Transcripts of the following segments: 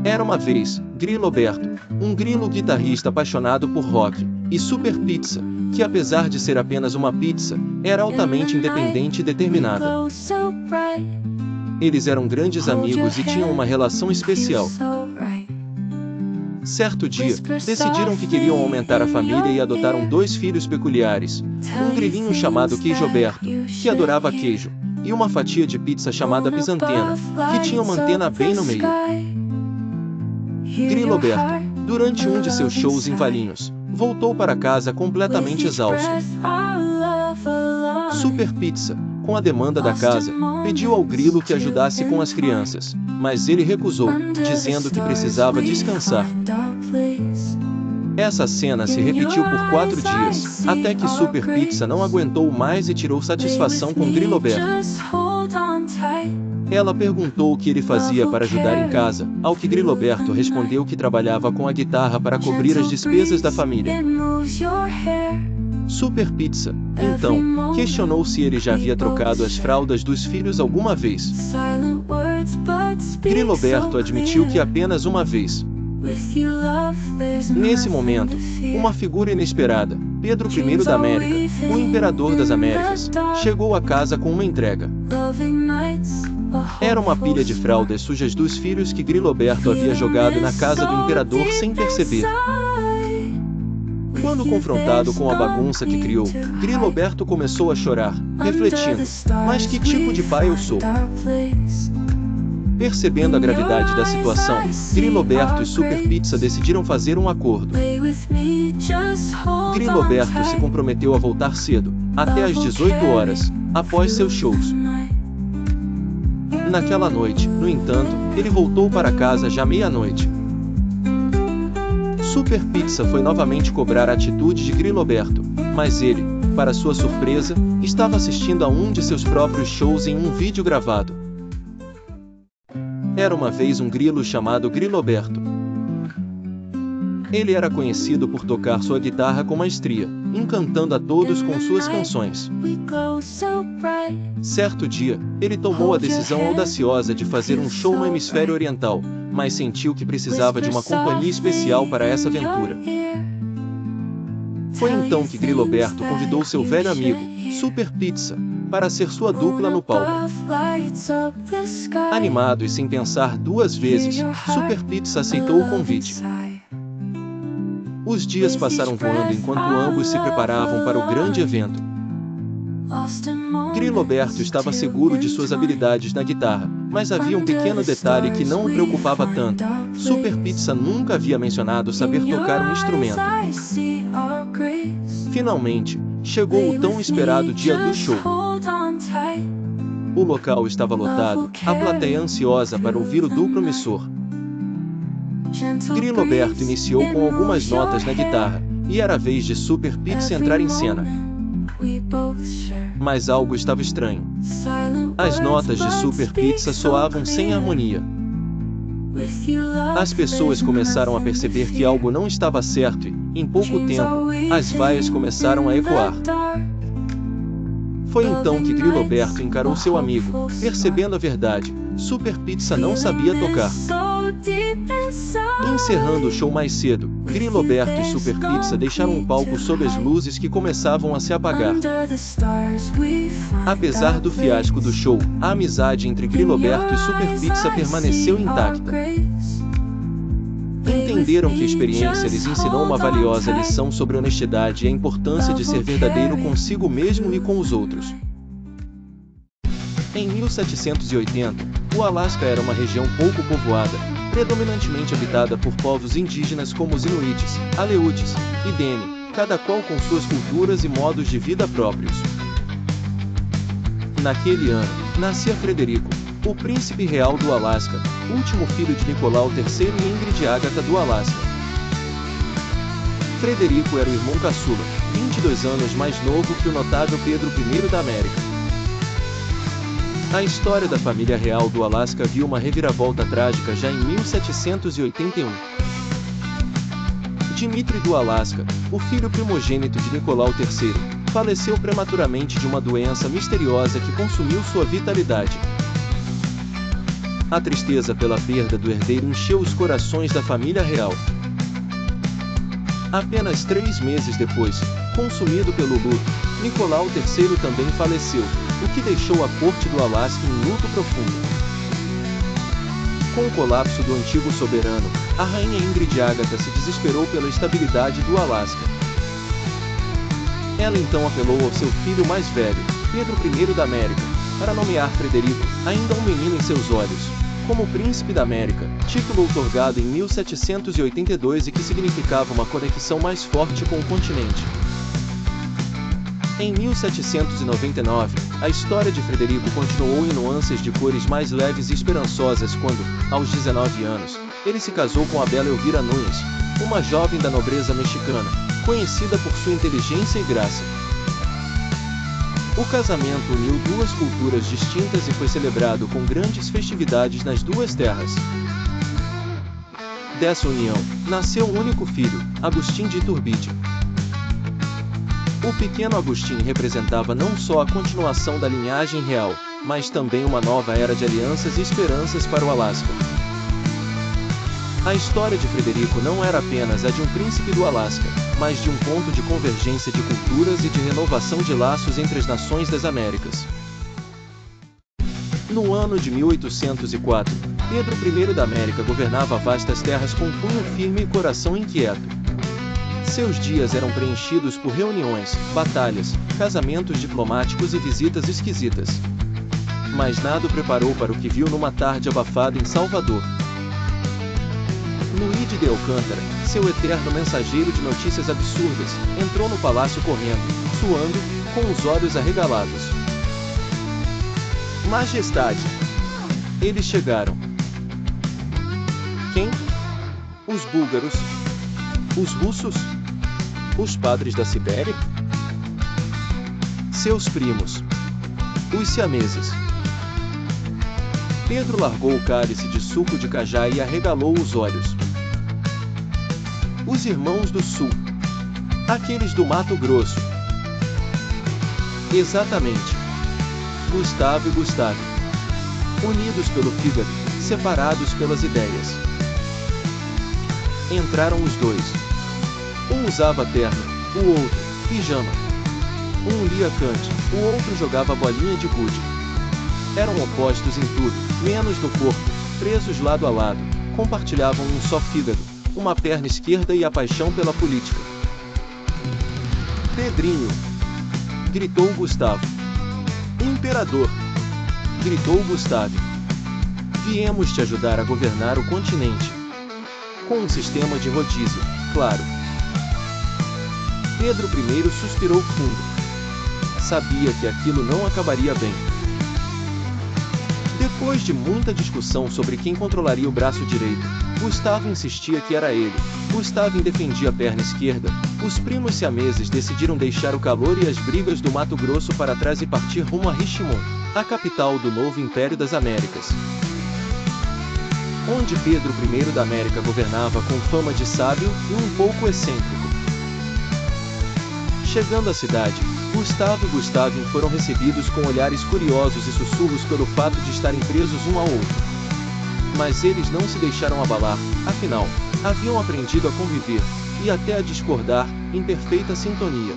Era uma vez, Griloberto, um grilo guitarrista apaixonado por rock, e Super Pizza, que apesar de ser apenas uma pizza, era altamente independente e determinada. Eles eram grandes amigos e tinham uma relação especial. Certo dia, decidiram que queriam aumentar a família e adotaram 2 filhos peculiares, um grilinho chamado Queijoberto, que adorava queijo, e uma fatia de pizza chamada Pisantena, que tinha uma antena bem no meio. Griloberto, durante um de seus shows em Valinhos, voltou para casa completamente exausto. Super Pizza, com a demanda da casa, pediu ao grilo que ajudasse com as crianças, mas ele recusou, dizendo que precisava descansar. Essa cena se repetiu por 4 dias, até que Super Pizza não aguentou mais e tirou satisfação com Griloberto. Ela perguntou o que ele fazia para ajudar em casa, ao que Griloberto respondeu que trabalhava com a guitarra para cobrir as despesas da família. Super Pizza, então, questionou se ele já havia trocado as fraldas dos filhos alguma vez. Griloberto admitiu que apenas uma vez. Nesse momento, uma figura inesperada, Pedro I da América, o imperador das Américas, chegou a casa com uma entrega. Era uma pilha de fraldas sujas dos filhos que Griloberto havia jogado na casa do imperador sem perceber. Quando confrontado com a bagunça que criou, Griloberto começou a chorar, refletindo: mas que tipo de pai eu sou? Percebendo a gravidade da situação, Griloberto e Super Pizza decidiram fazer um acordo. Griloberto se comprometeu a voltar cedo, até às 18 horas, após seus shows. Naquela noite, no entanto, ele voltou para casa já meia-noite. Super Pizza foi novamente cobrar a atitude de Griloberto, mas ele, para sua surpresa, estava assistindo a um de seus próprios shows em um vídeo gravado. Era uma vez um grilo chamado Griloberto. Ele era conhecido por tocar sua guitarra com maestria, encantando a todos com suas canções. Certo dia, ele tomou a decisão audaciosa de fazer um show no hemisfério oriental, mas sentiu que precisava de uma companhia especial para essa aventura. Foi então que Griloberto convidou seu velho amigo, Super Pizza, para ser sua dupla no palco. Animado e sem pensar 2 vezes, Super Pizza aceitou o convite. Os dias passaram voando enquanto ambos se preparavam para o grande evento. Griloberto estava seguro de suas habilidades na guitarra, mas havia um pequeno detalhe que não o preocupava tanto. Super Pizza nunca havia mencionado saber tocar um instrumento. Finalmente, chegou o tão esperado dia do show. O local estava lotado, a plateia ansiosa para ouvir o duplo promissor. Griloberto iniciou com algumas notas na guitarra, e era a vez de Super Pizza entrar em cena. Mas algo estava estranho. As notas de Super Pizza soavam sem harmonia. As pessoas começaram a perceber que algo não estava certo e, em pouco tempo, as vaias começaram a ecoar. Foi então que Griloberto encarou seu amigo, percebendo a verdade: Super Pizza não sabia tocar. Encerrando o show mais cedo, Griloberto e Super Pizza deixaram o palco sob as luzes que começavam a se apagar. Apesar do fiasco do show, a amizade entre Griloberto e Super Pizza permaneceu intacta. Entenderam que a experiência lhes ensinou uma valiosa lição sobre honestidade e a importância de ser verdadeiro consigo mesmo e com os outros. Em 1780, o Alasca era uma região pouco povoada, predominantemente habitada por povos indígenas como os Inuites, Aleutes e Dene, cada qual com suas culturas e modos de vida próprios. Naquele ano, nascia Frederico, o príncipe real do Alasca, último filho de Nicolau III e Ingrid Ágata do Alasca. Frederico era o irmão caçula, 22 anos mais novo que o notável Pedro I da América. A história da família real do Alasca viu uma reviravolta trágica já em 1781. Dmitri do Alasca, o filho primogênito de Nicolau III, faleceu prematuramente de uma doença misteriosa que consumiu sua vitalidade. A tristeza pela perda do herdeiro encheu os corações da família real. Apenas 3 meses depois, consumido pelo luto, Nicolau III também faleceu, o que deixou a corte do Alasca em luto profundo. Com o colapso do antigo soberano, a rainha Ingrid Ágata se desesperou pela estabilidade do Alasca. Ela então apelou ao seu filho mais velho, Pedro I da América, para nomear Frederico, ainda um menino em seus olhos, como Príncipe da América, título outorgado em 1782 e que significava uma conexão mais forte com o continente. Em 1799, a história de Frederico continuou em nuances de cores mais leves e esperançosas quando, aos 19 anos, ele se casou com a bela Elvira Nunes, uma jovem da nobreza mexicana, conhecida por sua inteligência e graça. O casamento uniu duas culturas distintas e foi celebrado com grandes festividades nas duas terras. Dessa união, nasceu um único filho, Agustín de Iturbide. O pequeno Agustín representava não só a continuação da linhagem real, mas também uma nova era de alianças e esperanças para o Alasca. A história de Frederico não era apenas a de um príncipe do Alasca, mas de um ponto de convergência de culturas e de renovação de laços entre as nações das Américas. No ano de 1804, Pedro I da América governava vastas terras com punho firme e coração inquieto. Seus dias eram preenchidos por reuniões, batalhas, casamentos diplomáticos e visitas esquisitas. Mas nada o preparou para o que viu numa tarde abafada em Salvador. Luís de Alcântara, seu eterno mensageiro de notícias absurdas, entrou no palácio correndo, suando, com os olhos arregalados. Majestade! Eles chegaram. Quem? Os búlgaros? Os russos? Os padres da Sibéria? Seus primos. Os siameses. Pedro largou o cálice de suco de cajá e arregalou os olhos. Os irmãos do sul. Aqueles do Mato Grosso. Exatamente. Gustavo e Gustavo. Unidos pelo fígado, separados pelas ideias. Entraram os dois. Um usava terno, o outro, pijama. Um lia Kant, o outro jogava bolinha de gude. Eram opostos em tudo, menos no corpo, presos lado a lado, compartilhavam um só fígado, uma perna esquerda e a paixão pela política. Pedrinho! Gritou Gustavo. Imperador! Gritou Gustavo. Viemos te ajudar a governar o continente. Com um sistema de rodízio, claro. Pedro I suspirou fundo. Sabia que aquilo não acabaria bem. Depois de muita discussão sobre quem controlaria o braço direito, Gustavo insistia que era ele. Gustavo defendia a perna esquerda. Os primos siameses decidiram deixar o calor e as brigas do Mato Grosso para trás e partir rumo a Richmond, a capital do novo Império das Américas, onde Pedro I da América governava com fama de sábio e um pouco excêntrico. Chegando à cidade, Gustavo e Gustavo foram recebidos com olhares curiosos e sussurros pelo fato de estarem presos um ao outro. Mas eles não se deixaram abalar, afinal, haviam aprendido a conviver, e até a discordar, em perfeita sintonia.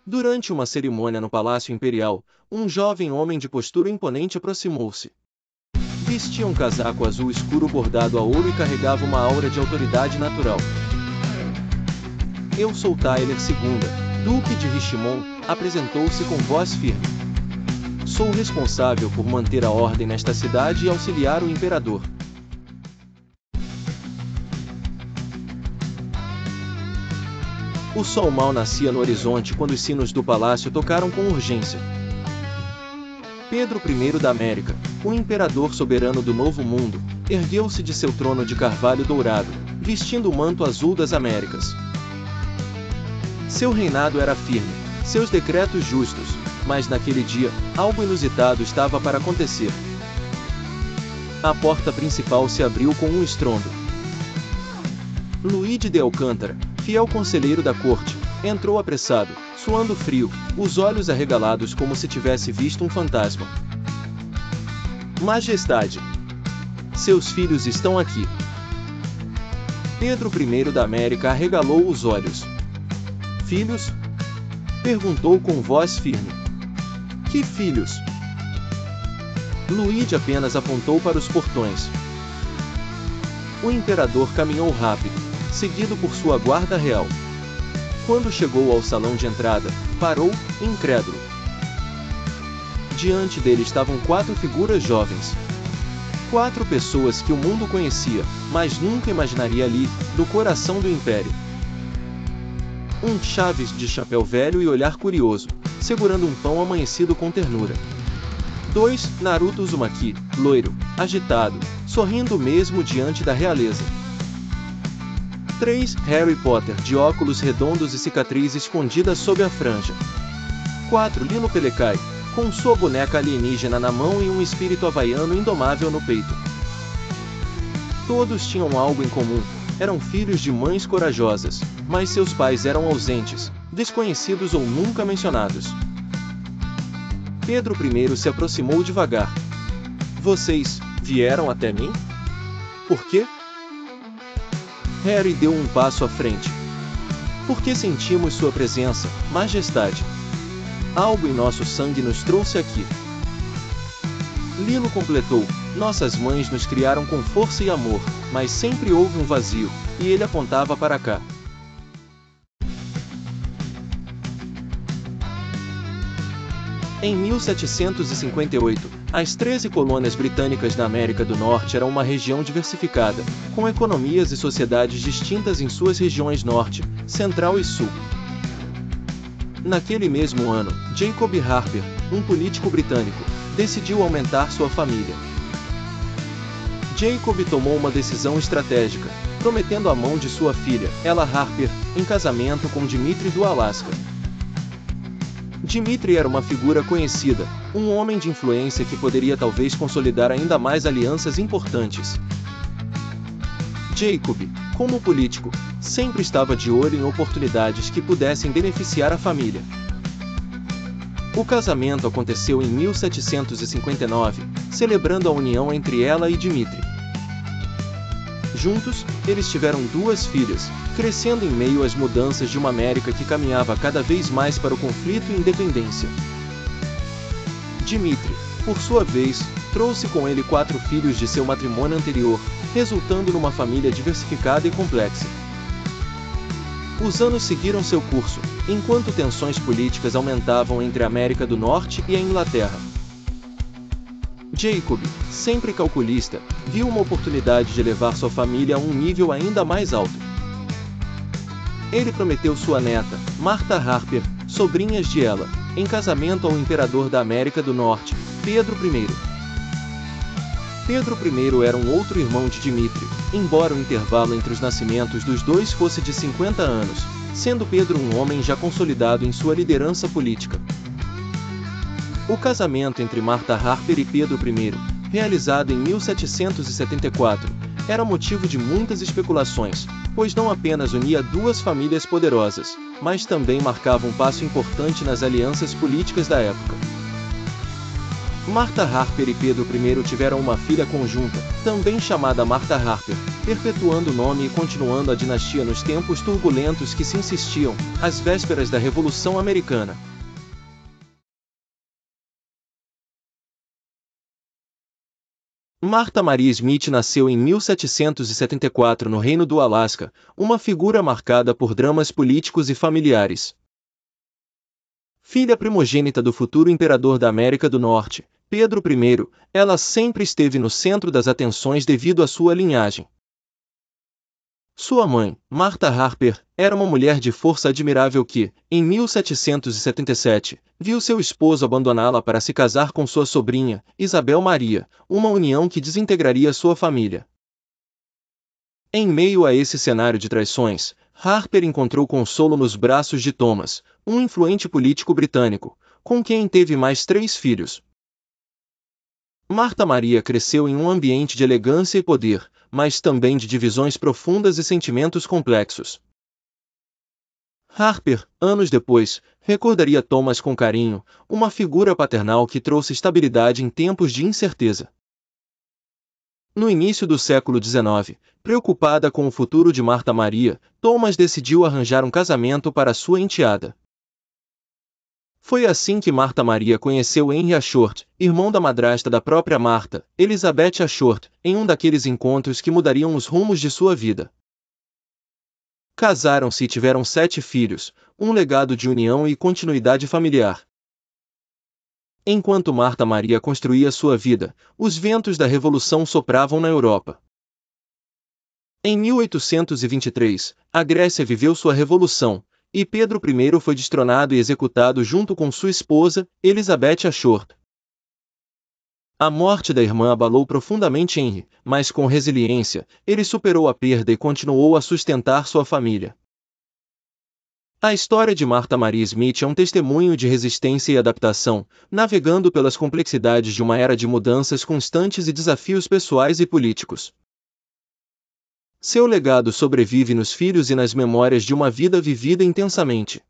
Durante uma cerimônia no Palácio Imperial, um jovem homem de postura imponente aproximou-se. Vestia um casaco azul escuro bordado a ouro e carregava uma aura de autoridade natural. Eu sou Tyler II, Duque de Richmond, apresentou-se com voz firme. Sou responsável por manter a ordem nesta cidade e auxiliar o imperador. O sol mal nascia no horizonte quando os sinos do palácio tocaram com urgência. Pedro I da América, o imperador soberano do Novo Mundo, ergueu-se de seu trono de carvalho dourado, vestindo o manto azul das Américas. Seu reinado era firme, seus decretos justos, mas naquele dia, algo inusitado estava para acontecer. A porta principal se abriu com um estrondo. Luís de Alcântara, fiel conselheiro da corte, entrou apressado, suando frio, os olhos arregalados como se tivesse visto um fantasma. Majestade, seus filhos estão aqui. Pedro I da América arregalou os olhos. Filhos? Perguntou com voz firme. Que filhos? Luigi apenas apontou para os portões. O imperador caminhou rápido, seguido por sua guarda real. Quando chegou ao salão de entrada, parou, incrédulo. Diante dele estavam 4 figuras jovens. 4 pessoas que o mundo conhecia, mas nunca imaginaria ali, do coração do império. Um Chaves de chapéu velho e olhar curioso, segurando um pão amanhecido com ternura. 2 Naruto Uzumaki, loiro, agitado, sorrindo mesmo diante da realeza. 3 Harry Potter de óculos redondos e cicatriz escondida sob a franja. 4 Lino Pelecai, com sua boneca alienígena na mão e um espírito havaiano indomável no peito. Todos tinham algo em comum, eram filhos de mães corajosas, mas seus pais eram ausentes, desconhecidos ou nunca mencionados. Pedro I se aproximou devagar. Vocês vieram até mim? Por quê? Harry deu um passo à frente. Porque sentimos sua presença, Majestade. Algo em nosso sangue nos trouxe aqui. Lilo completou, nossas mães nos criaram com força e amor, mas sempre houve um vazio, e ele apontava para cá. Em 1758, as 13 colônias britânicas na América do Norte eram uma região diversificada, com economias e sociedades distintas em suas regiões Norte, Central e Sul. Naquele mesmo ano, Jacob Harper, um político britânico, decidiu aumentar sua família. Jacob tomou uma decisão estratégica, prometendo a mão de sua filha, Ella Harper, em casamento com Dmitri do Alasca. Dmitri era uma figura conhecida, um homem de influência que poderia talvez consolidar ainda mais alianças importantes. Jacob, como político, sempre estava de olho em oportunidades que pudessem beneficiar a família. O casamento aconteceu em 1759, celebrando a união entre ela e Dmitri. Juntos, eles tiveram 2 filhas, crescendo em meio às mudanças de uma América que caminhava cada vez mais para o conflito e independência. Dmitri, por sua vez, trouxe com ele 4 filhos de seu matrimônio anterior, resultando numa família diversificada e complexa. Os anos seguiram seu curso, enquanto tensões políticas aumentavam entre a América do Norte e a Inglaterra. Jacob, sempre calculista, viu uma oportunidade de levar sua família a um nível ainda mais alto. Ele prometeu sua neta, Martha Harper, sobrinhas de Ella, em casamento ao imperador da América do Norte, Pedro I. Pedro I era um outro irmão de Dmitri, embora o intervalo entre os nascimentos dos dois fosse de 50 anos, sendo Pedro um homem já consolidado em sua liderança política. O casamento entre Martha Harper e Pedro I, realizado em 1774, era motivo de muitas especulações, pois não apenas unia 2 famílias poderosas, mas também marcava um passo importante nas alianças políticas da época. Martha Harper e Pedro I tiveram uma filha conjunta, também chamada Martha Harper, perpetuando o nome e continuando a dinastia nos tempos turbulentos que se insistiam, às vésperas da Revolução Americana. Martha Maria Smith nasceu em 1774 no Reino do Alasca, uma figura marcada por dramas políticos e familiares. Filha primogênita do futuro imperador da América do Norte, Pedro I, ela sempre esteve no centro das atenções devido à sua linhagem. Sua mãe, Martha Harper, era uma mulher de força admirável que, em 1777, viu seu esposo abandoná-la para se casar com sua sobrinha, Isabel Maria, uma união que desintegraria sua família. Em meio a esse cenário de traições, Harper encontrou consolo nos braços de Thomas, um influente político britânico, com quem teve mais 3 filhos. Martha Maria cresceu em um ambiente de elegância e poder, mas também de divisões profundas e sentimentos complexos. Harper, anos depois, recordaria Thomas com carinho, uma figura paternal que trouxe estabilidade em tempos de incerteza. No início do século XIX, preocupada com o futuro de Marta Maria, Thomas decidiu arranjar um casamento para sua enteada. Foi assim que Marta Maria conheceu Henry Ashworth, irmão da madrasta da própria Marta, Elizabeth Ashworth, em um daqueles encontros que mudariam os rumos de sua vida. Casaram-se e tiveram 7 filhos, um legado de união e continuidade familiar. Enquanto Marta Maria construía sua vida, os ventos da Revolução sopravam na Europa. Em 1823, a Grécia viveu sua revolução, e Pedro I foi destronado e executado junto com sua esposa, Elizabeth Ashworth. A morte da irmã abalou profundamente Henry, mas com resiliência, ele superou a perda e continuou a sustentar sua família. A história de Marta Maria Smith é um testemunho de resistência e adaptação, navegando pelas complexidades de uma era de mudanças constantes e desafios pessoais e políticos. Seu legado sobrevive nos filhos e nas memórias de uma vida vivida intensamente.